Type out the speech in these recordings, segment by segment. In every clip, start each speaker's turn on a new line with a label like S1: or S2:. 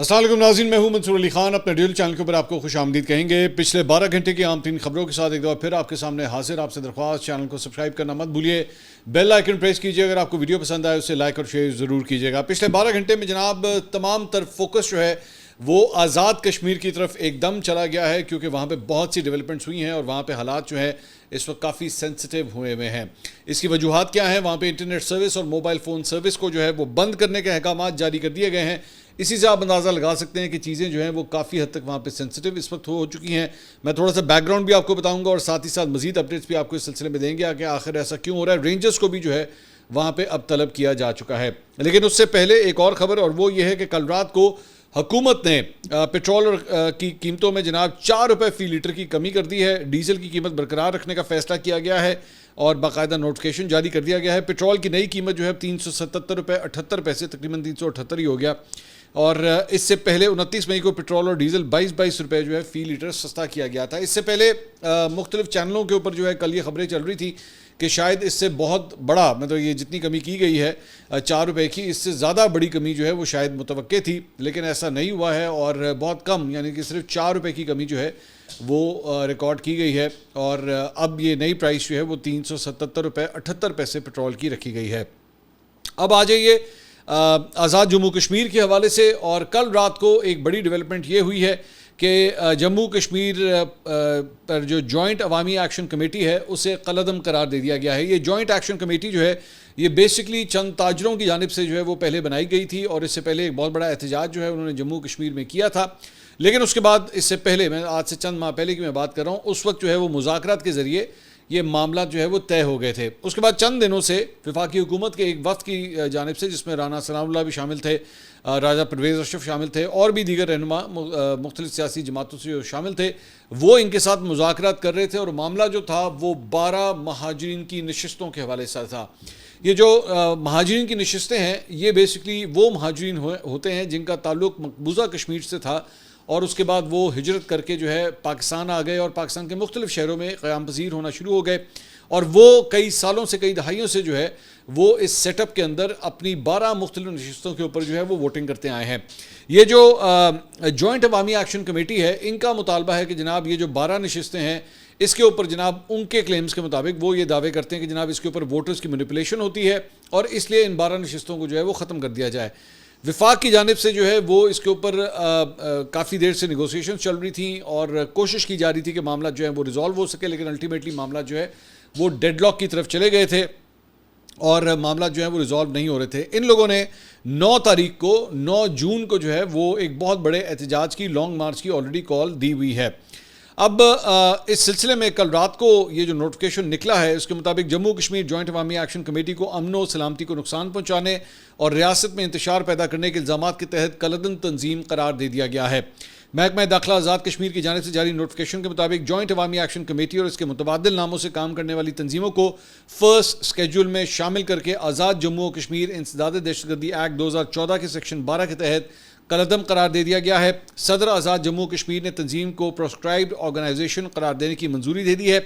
S1: السلام علیکم ناظرین، میں ہوں منصور علی خان. اپنے ڈیل چینل کے اوپر آپ کو خوش آمدید کہیں گے. پچھلے 12 گھنٹے کی عام ترین خبروں کے ساتھ ایک دفعہ پھر آپ کے سامنے حاضر. آپ سے درخواست، چینل کو سبسکرائب کرنا مت بھولیے، بیل آئیکن پریس کیجیے. اگر آپ کو ویڈیو پسند آئے اسے لائک اور شیئر ضرور کیجیے گا. پچھلے 12 گھنٹے میں جناب تمام تر فوکس جو ہے وہ آزاد کشمیر کی طرف ایک دم چلا گیا ہے، کیونکہ وہاں پہ بہت سی ڈیولپمنٹس ہوئی ہیں اور وہاں پہ حالات جو ہے اس وقت کافی سینسٹیو ہوئے ہیں. اس کی وجوہات کیا ہیں؟ وہاں پہ انٹرنیٹ سروس اور موبائل فون سروس کو جو ہے وہ بند کرنے کے احکامات جاری کر دیے گئے ہیں. اسی سے آپ اندازہ لگا سکتے ہیں کہ چیزیں جو ہیں وہ کافی حد تک وہاں پہ سینسٹیو اس وقت ہو چکی ہیں. میں تھوڑا سا بیک گراؤنڈ بھی آپ کو بتاؤں گا اور ساتھ ہی ساتھ مزید اپڈیٹس بھی آپ کو اس سلسلے میں دیں گے کہ آخر ایسا کیوں ہو رہا ہے. رینجرز کو بھی جو ہے وہاں پہ اب طلب کیا جا چکا ہے. لیکن اس سے پہلے ایک اور خبر، اور وہ یہ ہے کہ کل رات کو حکومت نے پیٹرول کی قیمتوں میں جناب 4 روپے فی لیٹر کی کمی کر دی ہے. ڈیزل کی قیمت برقرار رکھنے کا فیصلہ کیا گیا ہے اور باقاعدہ نوٹیفکیشن جاری کر دیا گیا ہے. پیٹرول کی نئی قیمت جو ہے 377 روپے 78 پیسے، تقریباً 378 ہی ہو گیا. اور اس سے پہلے 29 مئی کو پیٹرول اور ڈیزل 22 روپے جو ہے فی لیٹر سستا کیا گیا تھا. اس سے پہلے مختلف چینلوں کے اوپر جو ہے کل یہ خبریں چل رہی تھی کہ شاید اس سے بہت بڑا، مطلب یہ جتنی کمی کی گئی ہے 4 روپے کی، اس سے زیادہ بڑی کمی جو ہے وہ شاید متوقع تھی، لیکن ایسا نہیں ہوا ہے اور بہت کم، یعنی کہ صرف 4 روپے کی کمی جو ہے وہ ریکارڈ کی گئی ہے. اور اب یہ نئی پرائس جو ہے وہ 377 روپے 78 پیسے پیٹرول کی رکھی گئی ہے. اب آ جائیے آزاد جموں کشمیر کے حوالے سے. اور کل رات کو ایک بڑی ڈیولپمنٹ یہ ہوئی ہے کہ جموں کشمیر پر جو جوائنٹ عوامی ایکشن کمیٹی ہے اسے کالعدم قرار دے دیا گیا ہے. یہ جوائنٹ ایکشن کمیٹی جو ہے یہ بیسکلی چند تاجروں کی جانب سے جو ہے وہ پہلے بنائی گئی تھی اور اس سے پہلے ایک بہت بڑا احتجاج جو ہے انہوں نے جموں کشمیر میں کیا تھا. لیکن اس کے بعد، اس سے پہلے، میں آج سے چند ماہ پہلے کی میں بات کر رہا ہوں، اس وقت جو ہے وہ مذاکرات کے ذریعے یہ معاملات جو ہے وہ طے ہو گئے تھے. اس کے بعد چند دنوں سے وفاقی حکومت کے ایک وفد کی جانب سے، جس میں رانا ثناء اللہ بھی شامل تھے، راجہ پرویز اشرف شامل تھے اور بھی دیگر رہنما مختلف سیاسی جماعتوں سے جو شامل تھے، وہ ان کے ساتھ مذاکرات کر رہے تھے. اور معاملہ جو تھا وہ 12 مہاجرین کی نشستوں کے حوالے سے تھا. یہ جو مہاجرین کی نشستیں ہیں یہ بیسکلی وہ مہاجرین ہوتے ہیں جن کا تعلق مقبوضہ کشمیر سے تھا اور اس کے بعد وہ ہجرت کر کے جو ہے پاکستان آ گئے اور پاکستان کے مختلف شہروں میں قیام پذیر ہونا شروع ہو گئے. اور وہ کئی سالوں سے، کئی دہائیوں سے جو ہے وہ اس سیٹ اپ کے اندر اپنی 12 مختلف نشستوں کے اوپر جو ہے وہ ووٹنگ کرتے آئے ہیں. یہ جو جوائنٹ عوامی ایکشن کمیٹی ہے، ان کا مطالبہ ہے کہ جناب یہ جو 12 نشستیں ہیں اس کے اوپر جناب ان کے کلیمز کے مطابق وہ یہ دعوے کرتے ہیں کہ جناب اس کے اوپر ووٹرز کی مینیپولیشن ہوتی ہے اور اس لیے ان 12 نشستوں کو جو ہے وہ ختم کر دیا جائے. وفاق کی جانب سے جو ہے وہ اس کے اوپر کافی دیر سے نیگوسیشن چل رہی تھیں اور کوشش کی جا رہی تھی کہ معاملہ جو ہے وہ ریزالو ہو سکے، لیکن الٹیمیٹلی معاملہ جو ہے وہ ڈیڈ لاک کی طرف چلے گئے تھے اور معاملہ جو ہے وہ ریزالو نہیں ہو رہے تھے. ان لوگوں نے 9 جون کو جو ہے وہ ایک بہت بڑے احتجاج کی، لانگ مارچ کی آلریڈی کال دی ہوئی ہے. اب اس سلسلے میں کل رات کو یہ جو نوٹیفکیشن نکلا ہے اس کے مطابق جموں کشمیر جوائنٹ عوامی ایکشن کمیٹی کو امن و سلامتی کو نقصان پہنچانے اور ریاست میں انتشار پیدا کرنے کے الزامات کے تحت کالعدم تنظیم قرار دے دیا گیا ہے. محکمہ داخلہ آزاد کشمیر کی جانب سے جاری نوٹیفکیشن کے مطابق جوائنٹ عوامی ایکشن کمیٹی اور اس کے متبادل ناموں سے کام کرنے والی تنظیموں کو فرسٹ اسکیڈول میں شامل کر کے آزاد جموں و کشمیر انسداد دہشت گردی ایکٹ 2014 کے سیکشن 12 کے تحت کالعدم قرار دے دیا گیا ہے. صدر آزاد جموں کشمیر نے تنظیم کو پروسکرائبڈ آرگنائزیشن قرار دینے کی منظوری دے دی ہے،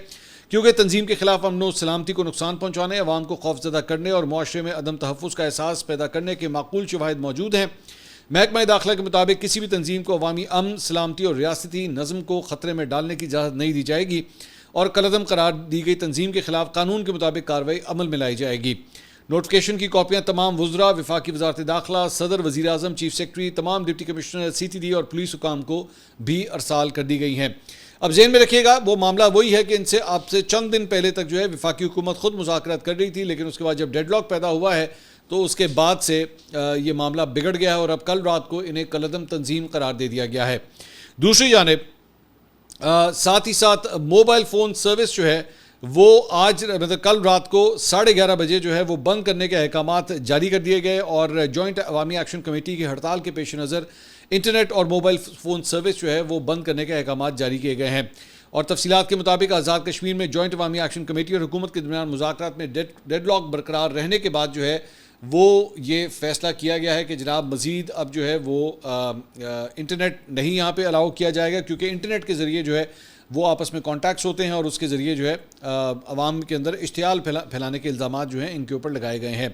S1: کیونکہ تنظیم کے خلاف امن و سلامتی کو نقصان پہنچانے، عوام کو خوفزدہ کرنے اور معاشرے میں عدم تحفظ کا احساس پیدا کرنے کے معقول شواہد موجود ہیں. محکمہ داخلہ کے مطابق کسی بھی تنظیم کو عوامی امن، سلامتی اور ریاستی نظم کو خطرے میں ڈالنے کی اجازت نہیں دی جائے گی اور کالعدم قرار دی گئی تنظیم کے خلاف قانون کے مطابق کارروائی عمل میں لائی جائے گی. نوٹیفکیشن کی کاپیاں تمام وزراء، وفاقی وزارت داخلہ، صدر، وزیر اعظم، چیف سیکرٹری، تمام ڈپٹی کمشنر، CTD اور پولیس حکام کو بھی ارسال کر دی گئی ہیں. اب ذہن میں رکھیے گا وہ معاملہ وہی ہے کہ ان سے آپ سے چند دن پہلے تک جو ہے وفاقی حکومت خود مذاکرات کر رہی تھی، لیکن اس کے بعد جب ڈیڈ لاک پیدا ہوا ہے تو اس کے بعد سے یہ معاملہ بگڑ گیا ہے اور اب کل رات کو انہیں کالعدم تنظیم قرار دے دیا گیا ہے. دوسری جانب ساتھ ہی ساتھ موبائل فون سروس جو ہے وہ آج مطلب کل رات کو 11:30 بجے جو ہے وہ بند کرنے کے احکامات جاری کر دیے گئے اور جوائنٹ عوامی ایکشن کمیٹی کی ہڑتال کے پیش نظر انٹرنیٹ اور موبائل فون سروس جو ہے وہ بند کرنے کے احکامات جاری کیے گئے ہیں. اور تفصیلات کے مطابق آزاد کشمیر میں جوائنٹ عوامی ایکشن کمیٹی اور حکومت کے درمیان مذاکرات میں ڈیڈ لاک برقرار رہنے کے بعد جو ہے وہ یہ فیصلہ کیا گیا ہے کہ جناب مزید اب جو ہے وہ انٹرنیٹ نہیں یہاں پہ الاؤ کیا جائے گا، کیونکہ انٹرنیٹ کے ذریعے جو ہے وہ آپس میں کانٹیکٹس ہوتے ہیں اور اس کے ذریعے جو ہے عوام کے اندر اشتعال پھیلانے کے الزامات جو ہیں ان کے اوپر لگائے گئے ہیں.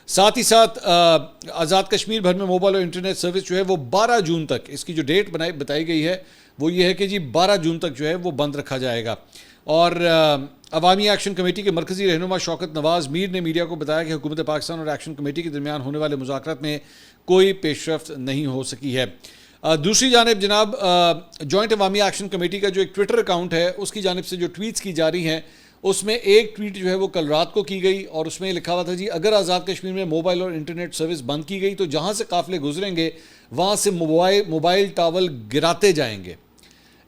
S1: ساتھ ہی ساتھ آزاد کشمیر بھر میں موبائل اور انٹرنیٹ سروس جو ہے وہ 12 جون تک، اس کی جو ڈیٹ بتائی گئی ہے وہ یہ ہے کہ جی 12 جون تک جو ہے وہ بند رکھا جائے گا. اور عوامی ایکشن کمیٹی کے مرکزی رہنما شوکت نواز میر نے میڈیا کو بتایا کہ حکومت پاکستان اور ایکشن کمیٹی کے درمیان ہونے والے مذاکرات میں کوئی پیش رفت نہیں ہو سکی ہے. دوسری جانب جناب جوائنٹ عوامی ایکشن کمیٹی کا جو ایک ٹویٹر اکاؤنٹ ہے اس کی جانب سے جو ٹویٹس کی جا رہی ہیں اس میں ایک ٹویٹ جو ہے وہ کل رات کو کی گئی اور اس میں لکھا ہوا تھا جی اگر آزاد کشمیر میں موبائل اور انٹرنیٹ سروس بند کی گئی تو جہاں سے قافلے گزریں گے وہاں سے موبائل ٹاور گراتے جائیں گے.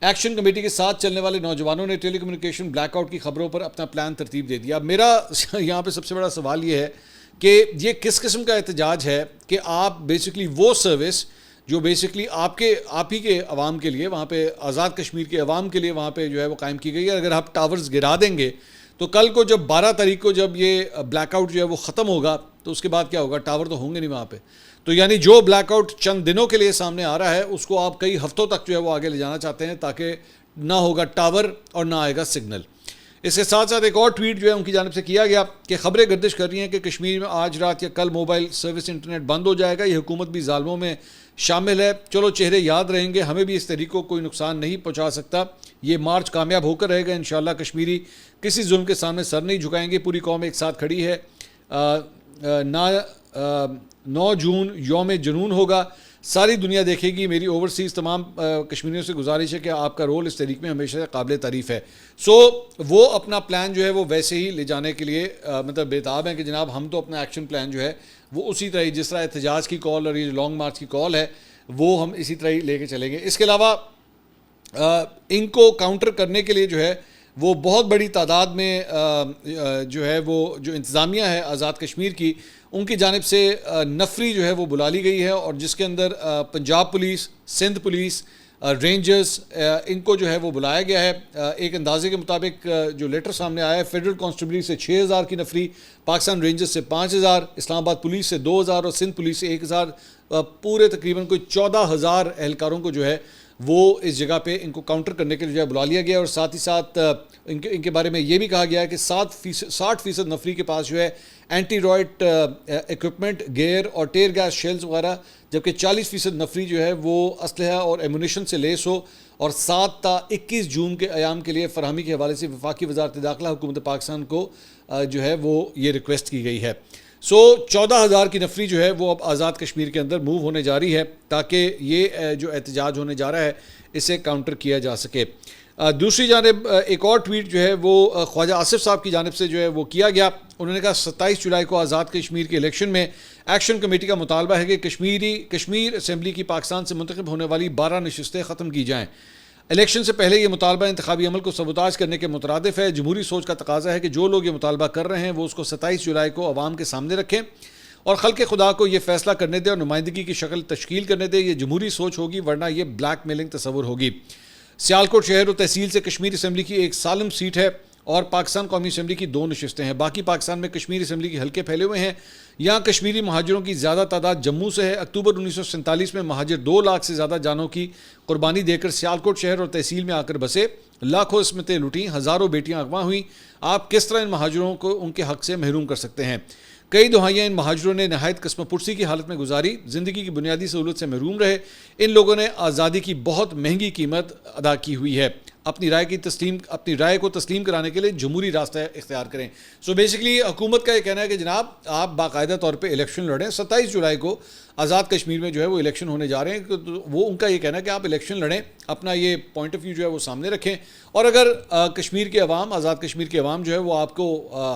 S1: ایکشن کمیٹی کے ساتھ چلنے والے نوجوانوں نے ٹیلی کمیونیکیشن بلیک آؤٹ کی خبروں پر اپنا پلان ترتیب دے دیا. میرا یہاں پہ سب سے بڑا سوال یہ ہے کہ یہ کس قسم کا احتجاج ہے کہ آپ بیسکلی وہ سروس جو بیسکلی آپ ہی کے عوام کے لیے وہاں پہ آزاد کشمیر کے عوام کے لیے وہاں پہ جو ہے وہ قائم کی گئی ہے، اگر آپ ٹاورز گرا دیں گے تو کل کو جب 12 تاریخ کو جب یہ بلیک آؤٹ جو ہے وہ ختم ہوگا تو اس کے بعد کیا ہوگا؟ ٹاور تو ہوں گے نہیں وہاں پہ. تو یعنی جو بلیک آؤٹ چند دنوں کے لیے سامنے آ رہا ہے اس کو آپ کئی ہفتوں تک جو ہے وہ آگے لے جانا چاہتے ہیں تاکہ نہ ہوگا ٹاور اور نہ آئے گا سگنل. اس کے ساتھ ساتھ ایک اور ٹویٹ جو ہے ان کی جانب سے کیا گیا کہ خبریں گردش کر رہی ہیں کہ کشمیر میں آج رات یا کل موبائل سروس انٹرنیٹ بند ہو جائے گا، یہ حکومت بھی ظالموں میں شامل ہے. چلو چہرے یاد رہیں گے، ہمیں بھی اس تحریک کو کوئی نقصان نہیں پہنچا سکتا. یہ مارچ کامیاب ہو کر رہے گا انشاءاللہ. کشمیری کسی ظلم کے سامنے سر نہیں جھکائیں گے، پوری قوم ایک ساتھ کھڑی ہے. 9 جون یوم جنون ہوگا، ساری دنیا دیکھے گی. میری اوورسیز تمام کشمیریوں سے گزارش ہے کہ آپ کا رول اس تحریک میں ہمیشہ قابل تعریف ہے. وہ اپنا پلان جو ہے وہ ویسے ہی لے جانے کے لیے مطلب بےتاب ہیں کہ جناب ہم تو اپنا ایکشن پلان جو ہے وہ اسی طرح جس طرح احتجاج کی کال اور یہ لانگ مارچ کی کال ہے وہ ہم اسی طرح ہی لے کے چلیں گے. اس کے علاوہ ان کو کاؤنٹر کرنے کے لیے جو ہے وہ بہت بڑی تعداد میں جو ہے وہ جو انتظامیہ ہے آزاد کشمیر کی ان کی جانب سے نفری جو ہے وہ بلا لی گئی ہے اور جس کے اندر Punjab police, Sindh police, rangers ان کو جو ہے وہ بلایا گیا ہے. ایک اندازے کے مطابق جو لیٹر سامنے آیا ہے فیڈرل کانسٹیبلری سے 6000 کی نفری، پاکستان رینجرز سے 5000، اسلام آباد پولیس سے 2000 اور سندھ پولیس سے 1000، پورے تقریباً کوئی 14000 اہلکاروں کو جو ہے وہ اس جگہ پہ ان کو کاؤنٹر کرنے کے لیے جو ہے بلا لیا گیا. اور ساتھ ہی ساتھ ان کے بارے میں یہ بھی کہا گیا ہے کہ 60% نفری کے پاس جو ہے اینٹی رائٹ ایکوپمنٹ، گیئر اور ٹیئر گیس شیلز وغیرہ، جبکہ 40% نفری جو ہے وہ اسلحہ اور ایمونیشن سے لیس ہو. اور 7 تا 21 جون کے ایام کے لیے فراہمی کے حوالے سے وفاقی وزارت داخلہ حکومت پاکستان کو جو ہے وہ یہ ریکویسٹ کی گئی ہے. 14,000 کی نفری جو ہے وہ اب آزاد کشمیر کے اندر موو ہونے جا رہی ہے تاکہ یہ جو احتجاج ہونے جا رہا ہے اسے کاؤنٹر کیا جا سکے. دوسری جانب ایک اور ٹویٹ جو ہے وہ خواجہ آصف صاحب کی جانب سے جو ہے وہ کیا گیا. انہوں نے کہا 27 جولائی کو آزاد کشمیر کے الیکشن میں ایکشن کمیٹی کا مطالبہ ہے کہ کشمیر اسمبلی کی پاکستان سے منتخب ہونے والی 12 نشستیں ختم کی جائیں. الیکشن سے پہلے یہ مطالبہ انتخابی عمل کو سبوتاژ کرنے کے مترادف ہے. جمہوری سوچ کا تقاضا ہے کہ جو لوگ یہ مطالبہ کر رہے ہیں وہ اس کو 27 جولائی کو عوام کے سامنے رکھیں اور خلق خدا کو یہ فیصلہ کرنے دیں اور نمائندگی کی شکل تشکیل کرنے دیں. یہ جمہوری سوچ ہوگی ورنہ یہ بلیک میلنگ تصور ہوگی. سیالکوٹ شہر و تحصیل سے کشمیر اسمبلی کی ایک سالم سیٹ ہے اور پاکستان قومی اسمبلی کی 2 نشستیں ہیں. باقی پاکستان میں کشمیر اسمبلی کے حلقے پھیلے ہوئے ہیں. یہاں کشمیری مہاجروں کی زیادہ تعداد جموں سے ہے. اکتوبر 1947 میں مہاجر 2 لاکھ سے زیادہ جانوں کی قربانی دے کر سیالکوٹ شہر اور تحصیل میں آ کر بسے. لاکھوں عصمتیں لوٹیں، ہزاروں بیٹیاں اغوا ہوئیں. آپ کس طرح ان مہاجروں کو ان کے حق سے محروم کر سکتے ہیں؟ کئی دہائیاں ان مہاجروں نے نہایت قسم پرسی کی حالت میں گزاری، زندگی کی بنیادی سہولت سے محروم رہے. ان لوگوں نے آزادی کی بہت مہنگی قیمت ادا کی ہوئی ہے. اپنی رائے کو تسلیم کرانے کے لیے جمہوری راستہ اختیار کریں. سو بیسکلی حکومت کا یہ کہنا ہے کہ جناب آپ باقاعدہ طور پہ الیکشن لڑیں. 27 جولائی کو آزاد کشمیر میں جو ہے وہ الیکشن ہونے جا رہے ہیں. وہ ان کا یہ کہنا ہے کہ آپ الیکشن لڑیں، اپنا یہ پوائنٹ آف ویو جو ہے وہ سامنے رکھیں اور اگر کشمیر کے عوام، آزاد کشمیر کے عوام جو ہے وہ آپ کو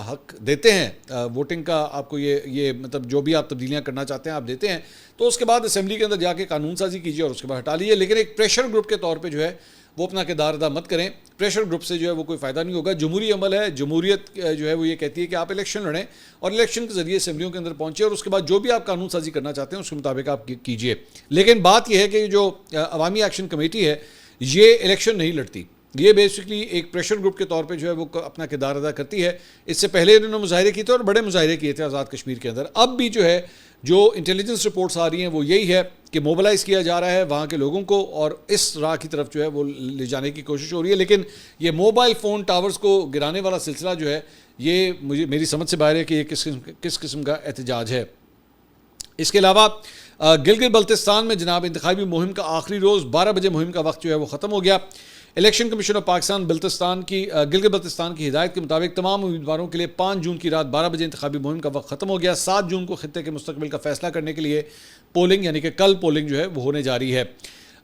S1: حق دیتے ہیں ووٹنگ کا، آپ کو یہ مطلب جو بھی آپ تبدیلیاں کرنا چاہتے ہیں آپ دیتے ہیں، تو اس کے بعد اسمبلی کے اندر جا کے قانون سازی کیجیے اور اس کے بعد ہٹا لیجیے. لیکن ایک پریشر گروپ کے طور پہ جو ہے وہ اپنا کردار ادا مت کریں. پریشر گروپ سے جو ہے وہ کوئی فائدہ نہیں ہوگا. جمہوری عمل ہے، جمہوریت جو ہے وہ یہ کہتی ہے کہ آپ الیکشن لڑیں اور الیکشن کے ذریعے اسمبلیوں کے اندر پہنچے اور اس کے بعد جو بھی آپ قانون سازی کرنا چاہتے ہیں اس کے مطابق آپ کیجیے. لیکن بات یہ ہے کہ جو عوامی ایکشن کمیٹی ہے یہ الیکشن نہیں لڑتی. یہ بیسکلی ایک پریشر گروپ کے طور پہ جو ہے وہ اپنا کردار ادا کرتی ہے. اس سے پہلے انہوں نے مظاہرے کیے تھے اور بڑے مظاہرے کیے تھے آزاد کشمیر کے اندر. اب بھی جو ہے جو انٹیلیجنس رپورٹس آ رہی ہیں وہ یہی ہے کہ موبلائز کیا جا رہا ہے وہاں کے لوگوں کو اور اس راہ کی طرف جو ہے وہ لے جانے کی کوشش ہو رہی ہے. لیکن یہ موبائل فون ٹاورز کو گرانے والا سلسلہ جو ہے یہ میری سمجھ سے باہر ہے کہ یہ کس قسم کا احتجاج ہے. اس کے علاوہ گلگت بلتستان میں جناب انتخابی مہم کا آخری روز 12 بجے مہم کا وقت جو ہے وہ ختم ہو گیا. Election commission of Pakistan Gilgit Baltistan کی ہدایت کے مطابق تمام امیدواروں کے لیے 5 جون کی رات 12 بجے انتخابی مہم کا وقت ختم ہو گیا. 7 جون کو خطے کے مستقبل کا فیصلہ کرنے کے لیے پولنگ یعنی کہ کل پولنگ جو ہے وہ ہونے جا رہی ہے.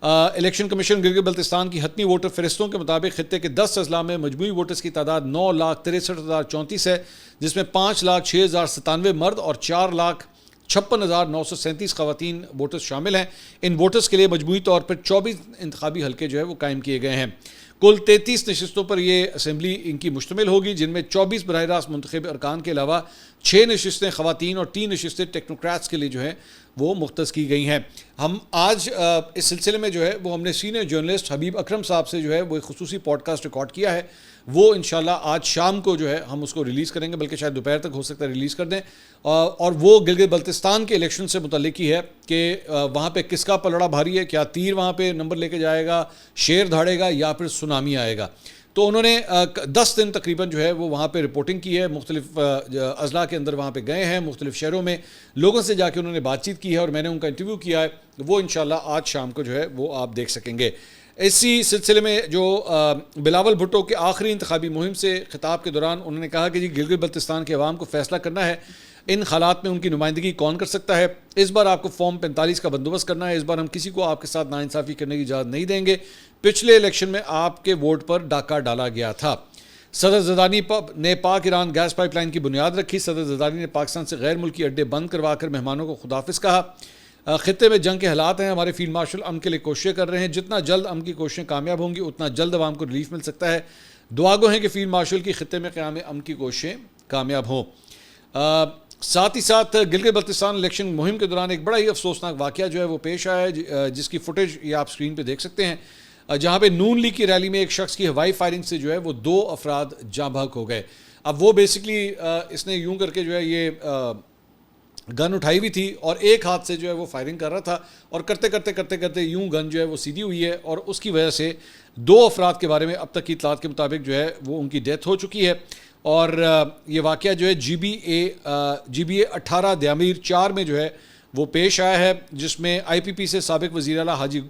S1: الیکشن کمیشن گلگت بلتستان کی حتمی ووٹر فہرستوں کے مطابق خطے کے 10 اضلاع میں مجموعی ووٹرز کی تعداد 9,63,034 ہے, جس میں 5,06,097 مرد اور 4,56,937 خواتین ووٹرز شامل ہیں. ان ووٹرز کے لیے مجموعی طور پر 24 انتخابی حلقے جو ہے وہ قائم کیے گئے ہیں. کل 33 نشستوں پر یہ اسمبلی ان کی مشتمل ہوگی, جن میں 24 براہ راست منتخب ارکان کے علاوہ 6 نشستیں خواتین اور 3 نشستیں ٹیکنوکریٹس کے لیے جو ہے وہ مختص کی گئی ہیں. ہم آج اس سلسلے میں جو ہے وہ ہم نے سینئر جرنلسٹ حبیب اکرم صاحب سے جو ہے وہ ایک خصوصی پوڈ کاسٹ ریکارڈ کیا ہے. وہ انشاءاللہ آج شام کو جو ہے ہم اس کو ریلیز کریں گے, بلکہ شاید دوپہر تک ہو سکتا ہے ریلیز کر دیں. اور وہ گلگت بلتستان کے الیکشن سے متعلق ہی ہے کہ وہاں پہ کس کا پلڑا بھاری ہے, کیا تیر وہاں پہ نمبر لے کے جائے گا, شیر دھاڑے گا یا پھر سونامی آئے گا. تو انہوں نے 10 دن تقریباً جو ہے وہ وہاں پہ رپورٹنگ کی ہے, مختلف اضلاع کے اندر وہاں پہ گئے ہیں, مختلف شہروں میں لوگوں سے جا کے انہوں نے بات چیت کی ہے اور میں نے ان کا انٹرویو کیا ہے. وہ انشاءاللہ آج شام کو جو ہے وہ آپ دیکھ سکیں گے. اسی سلسلے میں جو بلاول بھٹو کے آخری انتخابی مہم سے خطاب کے دوران انہوں نے کہا کہ جی گلگت بلتستان کے عوام کو فیصلہ کرنا ہے ان حالات میں ان کی نمائندگی کون کر سکتا ہے. اس بار آپ کو فارم 45 کا بندوبست کرنا ہے. اس بار ہم کسی کو آپ کے ساتھ ناانصافی کرنے کی اجازت نہیں دیں گے. پچھلے الیکشن میں آپ کے ووٹ پر ڈاکہ ڈالا گیا تھا. صدر زرداری نے پاک ایران گیس پائپ لائن کی بنیاد رکھی. صدر زرداری نے پاکستان سے غیر ملکی اڈے بند کروا کر مہمانوں کو خداحافظ کہا. خطے میں جنگ کے حالات ہیں, ہمارے فیلڈ مارشل امن کے لیے کوششیں کر رہے ہیں. جتنا جلد امن کی کوششیں کامیاب ہوں گی اتنا جلد عوام کو ریلیف مل سکتا ہے. دعا گو ہیں کہ فیلڈ مارشل کی خطے میں قیام امن کی کوششیں کامیاب ہوں. ساتھ ہی ساتھ گلگت بلتستان الیکشن مہم کے دوران ایک بڑا ہی افسوسناک واقعہ جو ہے وہ پیش آیا ہے, جس کی فوٹیج یہ آپ سکرین پہ دیکھ سکتے ہیں, جہاں پہ نون لیگ کی ریلی میں ایک شخص کی ہوائی فائرنگ سے جو ہے وہ 2 افراد جاں بحق ہو گئے. اب وہ بیسکلی اس نے یوں کر کے جو ہے یہ گن اٹھائی ہوئی تھی اور ایک ہاتھ سے جو ہے وہ فائرنگ کر رہا تھا اور کرتے یوں گن جو ہے وہ سیدھی ہوئی ہے اور اس کی وجہ سے 2 افراد کے بارے میں اب تک کی اطلاعات کے مطابق جو ہے وہ ان کی ڈیتھ ہو چکی ہے. اور یہ واقعہ جو ہے جی بی اے 18 دیامیر 4 میں جو ہے وہ پیش آیا ہے, جس میں آئی پی پی سے سابق وزیر اعلیٰ حاجی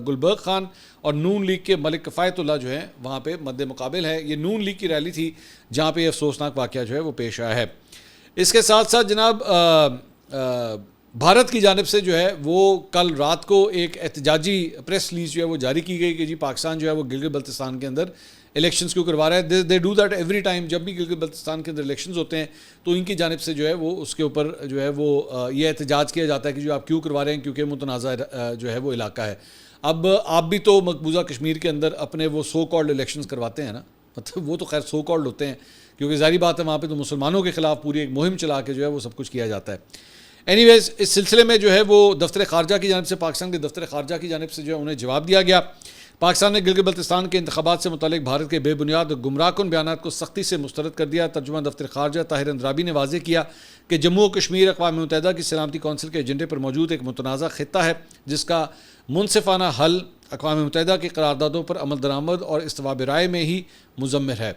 S1: گلبرگ خان اور نون لیگ کے ملک کفایت اللہ جو ہیں وہاں پہ مد مقابل ہے. یہ نون لیگ کی ریلی تھی جہاں پہ یہ افسوسناک واقعہ جو ہے وہ پیش آیا ہے. اس کے ساتھ ساتھ جناب بھارت کی جانب سے جو ہے وہ کل رات کو ایک احتجاجی پریس ریلیز جو ہے وہ جاری کی گئی کہ جی پاکستان جو ہے وہ گلگت بلتستان کے اندر الیکشنز کیوں کروا رہا ہے. They do that every time. جب بھی گلگت بلتستان کے اندر الیکشنز ہوتے ہیں تو ان کی جانب سے جو ہے وہ اس کے اوپر جو ہے وہ یہ احتجاج کیا جاتا ہے کہ جو آپ کیوں کروا رہے ہیں, کیونکہ متنازع جو ہے وہ علاقہ ہے. اب آپ بھی تو مقبوضہ کشمیر کے اندر اپنے وہ سو کالڈ الیکشنز کرواتے ہیں نا, مطلب وہ تو خیر سو کالڈ ہوتے ہیں کیونکہ ظاہری بات ہے وہاں پہ تو مسلمانوں کے خلاف پوری ایک مہم چلا کے جو ہے وہ سب کچھ کیا جاتا ہے. اینی ویز اس سلسلے میں جو ہے وہ دفتر خارجہ کی جانب سے پاکستان کے دفتر خارجہ کی جانب سے جو ہے انہیں جواب دیا گیا. پاکستان نے گلگت بلتستان کے انتخابات سے متعلق بھارت کے بے بنیاد اور گمراہ کن بیانات کو سختی سے مسترد کر دیا. ترجمان دفتر خارجہ طاہر اندرابی نے واضح کیا کہ جموں و کشمیر اقوام متحدہ کی سلامتی کونسل کے ایجنڈے پر موجود ایک متنازع خطہ ہے جس کا منصفانہ حل اقوام متحدہ کی قراردادوں پر عمل درآمد اور استواب رائے میں ہی مضمر ہے.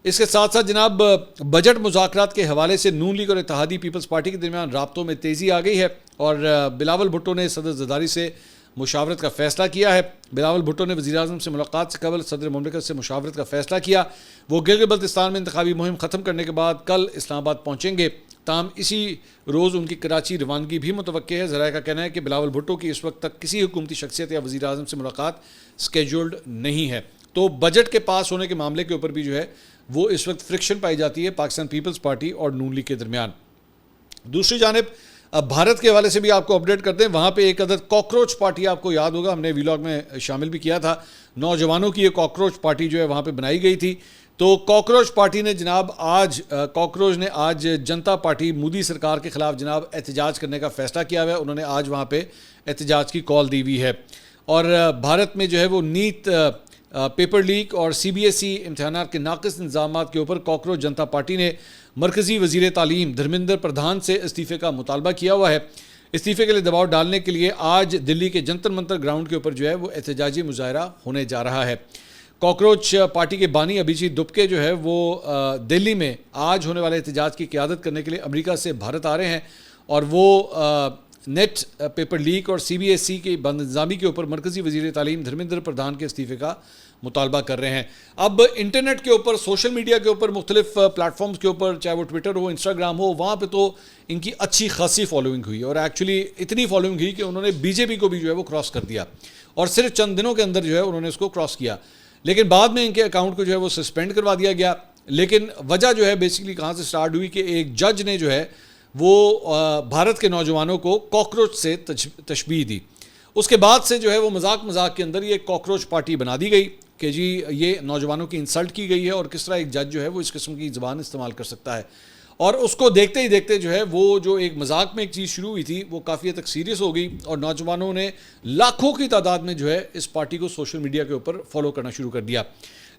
S1: اس کے ساتھ ساتھ جناب بجٹ مذاکرات کے حوالے سے نون لیگ اور اتحادی پیپلز پارٹی کے درمیان رابطوں میں تیزی آ گئی ہے اور بلاول بھٹو نے صدر زرداری سے مشاورت کا فیصلہ کیا ہے. بلاول بھٹو نے وزیر اعظم سے ملاقات سے قبل صدر مملکت سے مشاورت کا فیصلہ کیا. وہ گلگت بلتستان میں انتخابی مہم ختم کرنے کے بعد کل اسلام آباد پہنچیں گے. تاہم اسی روز ان کی کراچی روانگی بھی متوقع ہے. ذرائع کا کہنا ہے کہ بلاول بھٹو کی اس وقت تک کسی حکومتی شخصیت یا وزیر اعظم سے ملاقات سکیجولڈ نہیں ہے. تو بجٹ کے پاس ہونے کے معاملے کے اوپر بھی جو ہے وہ اس وقت فرکشن پائی جاتی ہے پاکستان پیپلز پارٹی اور نون لیگ کے درمیان. دوسری جانب بھارت کے حوالے سے بھی آپ کو اپڈیٹ کرتے ہیں. وہاں پہ ایک عدد کاکروچ پارٹی آپ کو یاد ہوگا, ہم نے ویلاگ میں شامل بھی کیا تھا. نوجوانوں کی یہ کاکروچ پارٹی جو ہے وہاں پہ بنائی گئی تھی. تو کاکروچ پارٹی نے جناب آج جنتا پارٹی مودی سرکار کے خلاف جناب احتجاج کرنے کا فیصلہ کیا ہوا ہے. انہوں نے آج وہاں پہ احتجاج کی کال دی ہوئی ہے. اور بھارت میں جو ہے وہ نیت پیپر لیک اور CBSE امتحانات کے ناقص انتظامات کے اوپر کاکروچ جنتا پارٹی نے مرکزی وزیر تعلیم دھرمیندر پردھان سے استعفے کا مطالبہ کیا ہوا ہے۔ استعفے کے لیے دباؤ ڈالنے کے لیے آج دلی کے جنتر منتر گراؤنڈ کے اوپر جو ہے وہ احتجاجی مظاہرہ ہونے جا رہا ہے۔ کاکروچ پارٹی کے بانی ابھیجیت دبکے جو ہے وہ دلی میں آج ہونے والے احتجاج کی قیادت کرنے کے لیے امریکہ سے بھارت آ رہے ہیں، اور وہ نیٹ پیپر لیک اور CBSE کی بد نظامی کے اوپر مرکزی وزیر تعلیم دھرمیندر پردھان کے استعفے کا مطالبہ کر رہے ہیں۔ اب انٹرنیٹ کے اوپر، سوشل میڈیا کے اوپر، مختلف پلیٹ فارمز کے اوپر، چاہے وہ ٹویٹر ہو، انسٹاگرام ہو، وہاں پہ تو ان کی اچھی خاصی فالوئنگ ہوئی، اور ایکچولی اتنی فالوئنگ ہوئی کہ انہوں نے BJP کو بھی جو ہے وہ کراس کر دیا، اور صرف چند دنوں کے اندر جو ہے انہوں نے اس کو کراس کیا، لیکن بعد میں ان کے اکاؤنٹ کو جو ہے وہ سسپینڈ کروا دیا گیا۔ لیکن وجہ جو ہے بیسیکلی کہاں سے سٹارٹ ہوئی کہ ایک جج نے جو ہے وہ بھارت کے نوجوانوں کو کاکروچ سے تشبیہ دی۔ اس کے بعد سے جو ہے وہ مذاق کے اندر یہ کاکروچ پارٹی بنا دی گئی کہ جی یہ نوجوانوں کی انسلٹ کی گئی ہے، اور کس طرح ایک جج جو ہے وہ اس قسم کی زبان استعمال کر سکتا ہے، اور اس کو دیکھتے ہی دیکھتے جو ہے وہ جو ایک مذاق میں ایک چیز شروع ہوئی تھی وہ کافی حد تک سیریس ہو گئی، اور نوجوانوں نے لاکھوں کی تعداد میں جو ہے اس پارٹی کو سوشل میڈیا کے اوپر فالو کرنا شروع کر دیا۔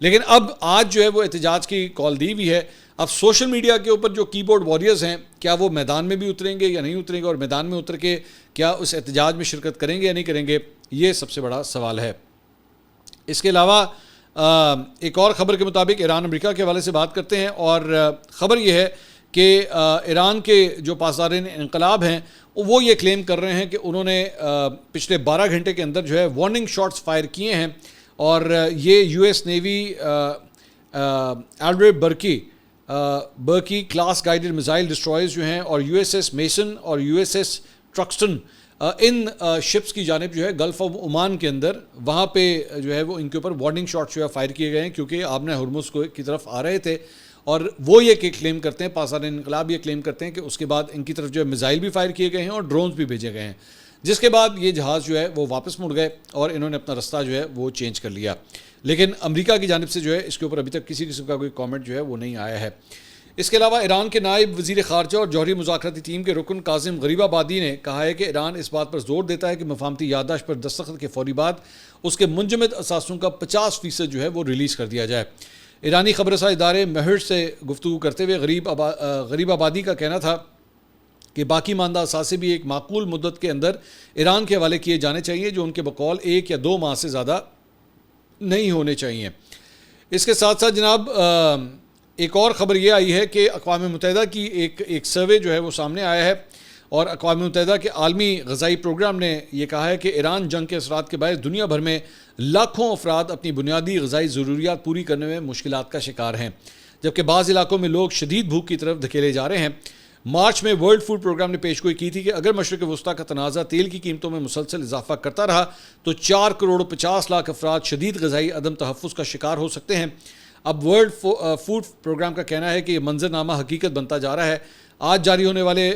S1: لیکن اب آج جو ہے وہ احتجاج کی کال دی ہوئی ہے۔ اب سوشل میڈیا کے اوپر جو کی بورڈ واریئرز ہیں، کیا وہ میدان میں بھی اتریں گے یا نہیں اتریں گے، اور میدان میں اتر کے کیا اس احتجاج میں شرکت کریں گے یا نہیں کریں گے، یہ سب سے بڑا سوال ہے۔ اس کے علاوہ ایک اور خبر کے مطابق ایران امریکہ کے حوالے سے بات کرتے ہیں، اور خبر یہ ہے کہ ایران کے جو پاسداران انقلاب ہیں وہ یہ کلیم کر رہے ہیں کہ انہوں نے پچھلے 12 گھنٹے کے اندر جو ہے وارننگ شاٹس فائر کیے ہیں، اور یہ US نیوی ایلڈر Burke class guided missile destroyers جو ہیں، اور USS میسن اور USS ٹرکسٹن، ان شپس کی جانب جو ہے گلف آف عمان کے اندر وہاں پہ جو ہے وہ ان کے اوپر وارننگ شاٹ جو ہے فائر کیے گئے ہیں، کیونکہ آبنہ ہرمز کی طرف آ رہے تھے، اور وہ یہ کلیم کرتے ہیں، پاسداران انقلاب یہ کلیم کرتے ہیں کہ اس کے بعد ان کی طرف جو ہے میزائل بھی فائر کیے گئے ہیں اور ڈرونز بھی بھیجے گئے ہیں، جس کے بعد یہ جہاز جو ہے وہ واپس مڑ گئے اور انہوں نے اپنا رستہ جو ہے وہ چینج کر لیا۔ لیکن امریکہ کی جانب سے جو ہے اس کے اوپر ابھی تک کسی قسم کا کوئی کامنٹ جو ہے وہ نہیں آیا ہے۔ اس کے علاوہ ایران کے نائب وزیر خارجہ اور جوہری مذاکراتی ٹیم کے رکن کاظم غریب آبادی نے کہا ہے کہ ایران اس بات پر زور دیتا ہے کہ مفاہمتی یادداشت پر دستخط کے فوری بعد اس کے منجمد اثاثوں کا 50% جو ہے وہ ریلیز کر دیا جائے۔ ایرانی خبر رساں ادارے مہر سے گفتگو کرتے ہوئے غریب آبادی کا کہنا تھا کہ باقی ماندہ اثاثے بھی ایک معقول مدت کے اندر ایران کے حوالے کیے جانے چاہیے، جو ان کے بقول 1 یا 2 ماہ سے زیادہ نہیں ہونے چاہیے۔ اس کے ساتھ ساتھ جناب ایک اور خبر یہ آئی ہے کہ اقوام متحدہ کی ایک سروے جو ہے وہ سامنے آیا ہے، اور اقوام متحدہ کے عالمی غذائی پروگرام نے یہ کہا ہے کہ ایران جنگ کے اثرات کے باعث دنیا بھر میں لاکھوں افراد اپنی بنیادی غذائی ضروریات پوری کرنے میں مشکلات کا شکار ہیں، جبکہ بعض علاقوں میں لوگ شدید بھوک کی طرف دھکیلے جا رہے ہیں۔ مارچ میں ورلڈ فوڈ پروگرام نے پیشگوئی کی تھی کہ اگر مشرق وسطیٰ کا تنازع تیل کی قیمتوں میں مسلسل اضافہ کرتا رہا تو 4 کروڑ 50 لاکھ افراد شدید غذائی عدم تحفظ کا شکار ہو سکتے ہیں۔ اب ورلڈ فوڈ پروگرام کا کہنا ہے کہ یہ منظرنامہ حقیقت بنتا جا رہا ہے۔ آج جاری ہونے والے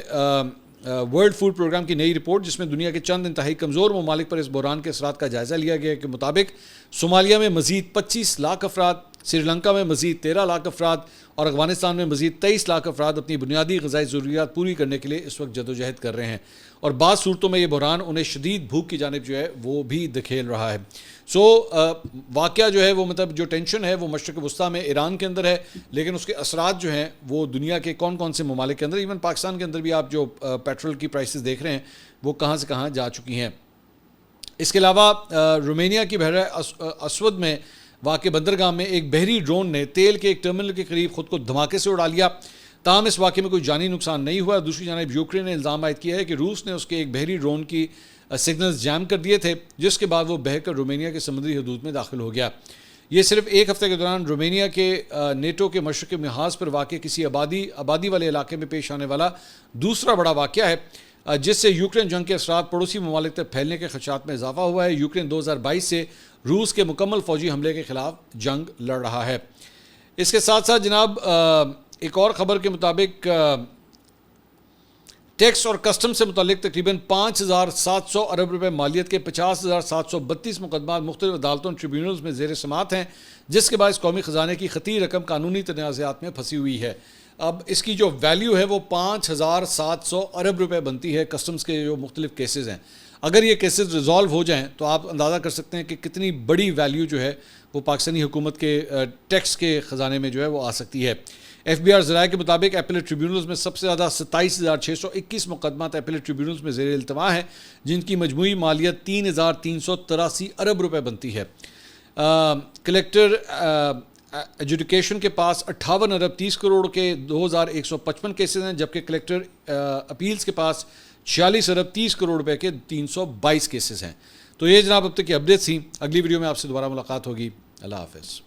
S1: ورلڈ فوڈ پروگرام کی نئی رپورٹ، جس میں دنیا کے چند انتہائی کمزور ممالک پر اس بحران کے اثرات کا جائزہ لیا گیا کے مطابق صومالیہ میں مزید 25 لاکھ افراد، سری لنکا میں مزید 13 لاکھ افراد اور افغانستان میں مزید 23 لاکھ افراد اپنی بنیادی غذائی ضروریات پوری کرنے کے لیے اس وقت جدوجہد کر رہے ہیں، اور بعض صورتوں میں یہ بحران انہیں شدید بھوک کی جانب جو ہے وہ بھی دھکیل رہا ہے۔ واقعہ جو ہے وہ مطلب جو ٹینشن ہے وہ مشرق وسطیٰ میں ایران کے اندر ہے، لیکن اس کے اثرات جو ہیں وہ دنیا کے کون سے ممالک کے اندر، ایون پاکستان کے اندر بھی آپ جو پیٹرول کی پرائسز دیکھ رہے ہیں وہ کہاں سے کہاں جا چکی ہیں۔ اس کے علاوہ رومینیا کی بحیرہ اسود میں واقع بندرگاہ میں ایک بحری ڈرون نے تیل کے ایک ٹرمینل کے قریب خود کو دھماکے سے اڑا لیا، تاہم اس واقعے میں کوئی جانی نقصان نہیں ہوا۔ دوسری جانب یوکرین نے الزام عائد کیا ہے کہ روس نے اس کے ایک بحری ڈرون کی سگنلز جام کر دیے تھے، جس کے بعد وہ بہہ کر رومینیا کے سمندری حدود میں داخل ہو گیا۔ یہ صرف ایک ہفتے کے دوران رومینیا کے نیٹو کے مشرقی محاذ پر واقع کسی آبادی والے علاقے میں پیش آنے والا دوسرا بڑا واقعہ ہے، جس سے یوکرین جنگ کے اثرات پڑوسی ممالک تک پھیلنے کے خدشات میں اضافہ ہوا ہے۔ یوکرین 2022 سے روس کے مکمل فوجی حملے کے خلاف جنگ لڑ رہا ہے۔ اس کے ساتھ ساتھ جناب ایک اور خبر کے مطابق ٹیکس اور کسٹم سے متعلق تقریباً 5,700 ارب روپے مالیت کے 50,732 مقدمات مختلف عدالتوں اور ٹریبیونلز میں زیر سماعت ہیں، جس کے باعث قومی خزانے کی خطیر رقم قانونی تنازعات میں پھنسی ہوئی ہے۔ اب اس کی جو ویلیو ہے وہ 5,700 ارب روپے بنتی ہے کسٹمز کے جو مختلف کیسز ہیں۔ اگر یہ کیسز ریزالو ہو جائیں تو آپ اندازہ کر سکتے ہیں کہ کتنی بڑی ویلیو جو ہے وہ پاکستانی حکومت کے ٹیکس کے خزانے میں جو ہے وہ آ سکتی ہے۔ ایف بی آر ذرائع کے مطابق ایپلیٹ ٹریبیونلز میں سب سے زیادہ 27,621 مقدمات ایپلیٹ ٹریبیونلز میں زیر التواء ہیں، جن کی مجموعی مالیت 3,383 ارب روپے بنتی ہے۔ کلیکٹر ایجوڈیکیشن کے پاس 58 ارب 30 کروڑ کے 2,155 کیسز ہیں، جبکہ کلیکٹر اپیلز کے پاس 46 ارب 30 کروڑ روپے کے 322 کیسز ہیں۔ تو یہ جناب اب تک کی اپڈیٹس تھیں۔ اگلی ویڈیو میں آپ سے دوبارہ ملاقات ہوگی۔ اللہ حافظ۔